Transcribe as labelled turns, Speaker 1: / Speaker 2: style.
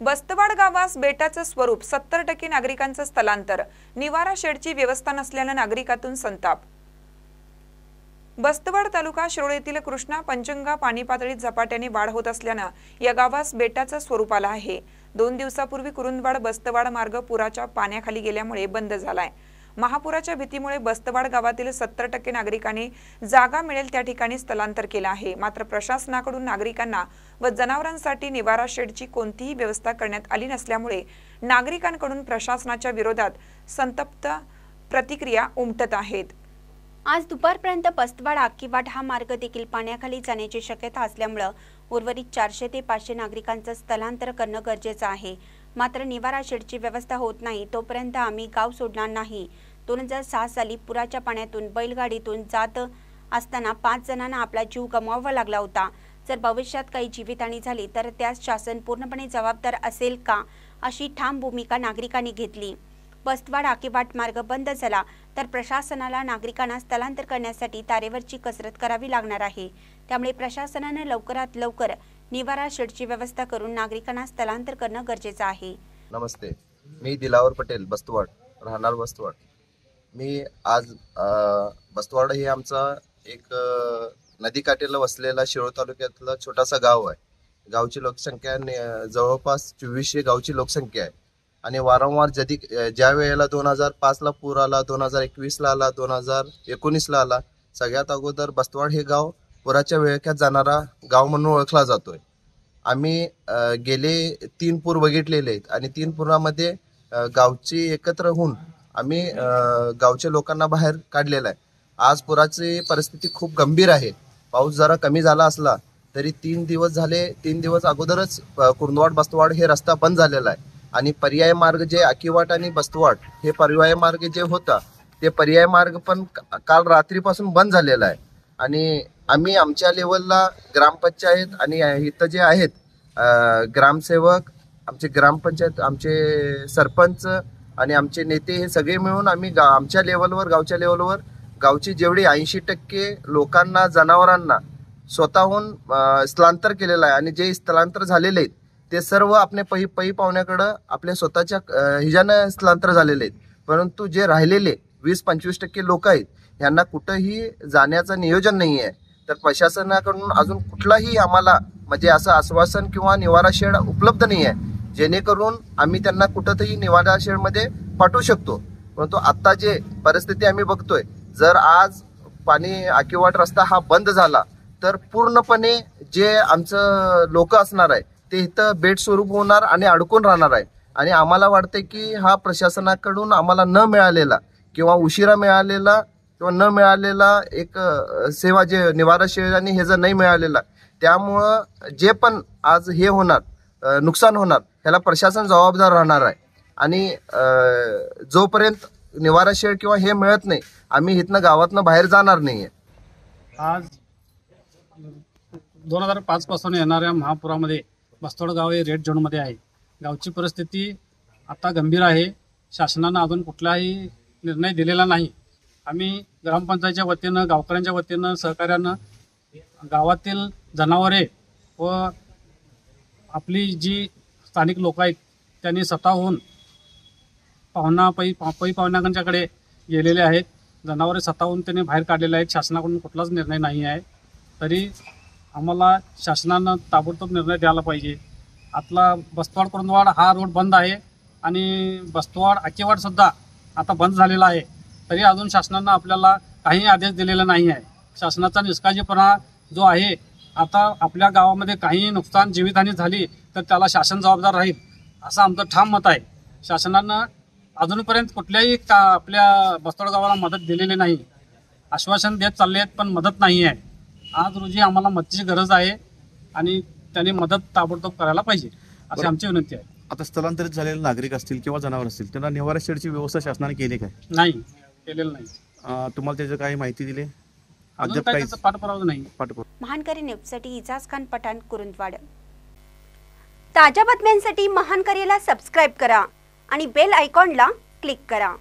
Speaker 1: बस्तवाड गावास बेटाचं स्वरूप 70% नागरिकांचं स्थलांतर, निवारा शेडची व्यवस्था नसल्यानं नागरिकातून संताप। बस्तवाड तालुका शिरोळ येथील कृष्णा पंचगंगा पाणी पातळीत झपाट्याने वाढ होत असल्यानं या गावास बेटाचं स्वरूप आलं आहे। 2 दिवसापूर्वी कुरुंदवाड बस्तवाड मार्ग पुराच्या पाण्याखाली गेल्यामुळे बंद झालाय। महापुराच्या भीतीमुळे बस्तवाड गावातील 70% नागरिकांनी जागा मिळेल त्या ठिकाणी स्थलांतर केलं आहे। मात्र प्रशासनाकडून नागरिकांना व जनावरांसाठी निवारा शेडची कोणतीही व्यवस्था करण्यात आली नसल्यामुळे नागरिकांकडून प्रशासनाच्या विरोधात संतप्त प्रतिक्रिया उमटत आहेत।
Speaker 2: आज दुपारपर्यंत बस्तवाड आक्कीवाट हा मार्ग देखील पाण्याखाली जाण्याची शक्यता असल्यामुळे उर्वरित 400 ते 500 नागरिकांचं स्थलांतर करणं गरजेचं आहे। मात्र निवारा शेडची व्यवस्था होत नाही तोपर्यंत आम्ही गाव सोडणार नाही। 2006 साली पुराच्या पाण्यातून बैलगाडीतून जात असताना 5 जणांना आपला जीव गमवावा लागला होता। जर भविष्यात काही जीवितहानी झाली तर त्यास शासन पूर्णपणे जबाबदार असेल का, अशी ठाम भूमिका नागरिकांनी घेतली। बस्तवाड आक्कीवाट मार्ग बंद झाला तर प्रशासनाला नागरिकांना स्थलांतर करण्यासाठी तारेवरची कसरत करावी लागणार आहे। त्यामुळे प्रशासनाने लवकरात लवकर निवारा शेडची व्यवस्था करून नागरिकांना स्थलांतर करणं गरजेचं आहे।
Speaker 3: नमस्ते, मी दिलावर पटेल, बस्तवाड, राहणार बस्तवाड। मी आज बस्तवाड हे आमचा एक नदीकाठेला वसलेला शिरोळ तालुक्यातला छोटासा गाव आहे। गावची लोकसंख्या जवळपास 2400 गावची लोकसंख्या आहे आणि वारंवार ज्या वेळेला 2005 ला पूर आला, 2021 ला आला, 2019 ला आला, सगळ्यात अगोदर बस्तवाड हे गाव पुराच्या विळख्यात जाणारा गाव म्हणून ओळखला जातोय। आम्ही गेले 3 पूर बघितलेले आहेत आणि 3 पुरामध्ये गावची एकत्र होऊन आम्ही गावच्या लोकांना बाहेर काढलेलं आहे। आज पुराची परिस्थिती खूप गंभीर आहे। पाऊस जरा कमी झाला असला तरी 3 दिवस झाले, 3 दिवस अगोदरच कुरुंदवाड बस्तवाड हे रस्ता बंद झालेला आहे आणि पर्याय मार्ग जे आक्कीवाट आणि बस्तवाड हे पर्याय मार्ग जे होता ते पर्याय मार्ग पण काल रात्रीपासून बंद झालेला आहे। आणि आम्ही आमच्या लेवलला ग्रामपंचायत आणि इथं जे आहेत ग्रामसेवक, आमचे ग्रामपंचायत, आमचे सरपंच आणि आमचे नेते हे सगळे मिळून आम्ही आमच्या लेवलवर, गावच्या लेवलवर गावची जेवढी 80% लोकांना, जनावरांना स्वतःहून स्थलांतर केलेलं आहे। आणि जे स्थलांतर झालेले आहेत ते सर्व आपले पै पाहुण्याकडं आपल्या स्वतःच्या हिजानं स्थलांतर झालेले आहेत। परंतु जे राहिलेले 20-25% लोक आहेत यांना कुठंही जाण्याचं नियोजन नाही आहे। तर प्रशासनाकडून अजून कुठलाही आम्हाला म्हणजे असं आश्वासन किंवा निवारा शेड उपलब्ध नाही आहे जेणेकरून आम्ही त्यांना कुठंतरी निवारा शेडमध्ये पाठवू शकतो। परंतु आता जे परिस्थिती आम्ही बघतोय, जर आज पाणी आक्कीवाट रस्ता हा बंद झाला तर पूर्णपणे जे आमचं लोक असणार आहे ते इथं बेट स्वरूप होणार आणि अडकून राहणार आहे। आणि आम्हाला वाटते की हा प्रशासनाकडून आम्हाला न मिळालेला किंवा उशिरा मिळालेला किंवा न मिळालेला एक सेवा जे निवारा शेड आणि हे जर नाही मिळालेला, त्यामुळं जे पण आज हे होणार, नुकसान होणार, ह्याला प्रशासन जबाबदार राहणार आहे। आणि जोपर्यंत निवारा शेड किंवा हे मिळत नाही आम्ही इथनं गावातनं बाहेर जाणार नाहीये।
Speaker 4: आज 2005 पासून येणाऱ्या महापुरामध्ये बस्तवाड गाव हे रेड झोनमध्ये आहे। गावची परिस्थिती आता गंभीर आहे। शासनानं अजून कुठलाही निर्णय दिलेला नाही। आम्ही ग्रामपंचायतच्या वतीनं, गावकऱ्यांच्या वतीनं, सहकार्यानं गावातील जनावरे व आपली जी स्थानिक लोक आहेत त्यांनी स्वतःहून पै पाहुण्यांच्याकडे गेलेले आहेत। जनावरे स्वतःहून त्यांनी बाहेर काढलेले आहेत। शासनाकडून कुठलाच निर्णय नाही आहे। तरी आम्हाला शासनानं ताबडतोब निर्णय द्यायला पाहिजे। आतला बस्तवाड कुरुंदवाड हा रोड बंद आहे आणि बस्तवाड आक्कीवाट सुद्धा आता बंद झालेला आहे। तरी अजून शासनानं आपल्याला काही आदेश दिलेला नाही आहे। शासनाचा निष्काळजीपणा जो आहे, आता आपल्या गावामध्ये काही नुकसान, जीवितहानी झाली तर त्याला शासन जबाबदार राहील असं आमचं ठाम मत आहे। शासनानं अजूनपर्यंत कुठल्याही आपल्या बस्तवाड गावाला मदत दिलेली नाही। आश्वासन देत चालले आहेत पण मदत नाही आहे। आज रोजी आम्हाला मदतीची गरज आहे आणि त्यांनी मदत ताबडतोब करायला पाहिजे अशी आमची विनंती आहे।
Speaker 5: आता स्थलांतरित झालेले नागरिक असतील किंवा जनावर असतील त्यांना निवारा शेडची व्यवस्था शासनाने केली काय?
Speaker 4: नाही, केलेलं नाही।
Speaker 5: तुम्हाला त्याची काही माहिती दिली?
Speaker 4: अद्याप काही पाठपुरावा नाही।
Speaker 2: महानकरी न्यूजसाठी इजाज खान पठाण, कुरुंदवाड। ताज्या बातम्यांसाठी महानकरीला सबस्क्राईब करा आणि बेल आयकॉनला क्लिक करा।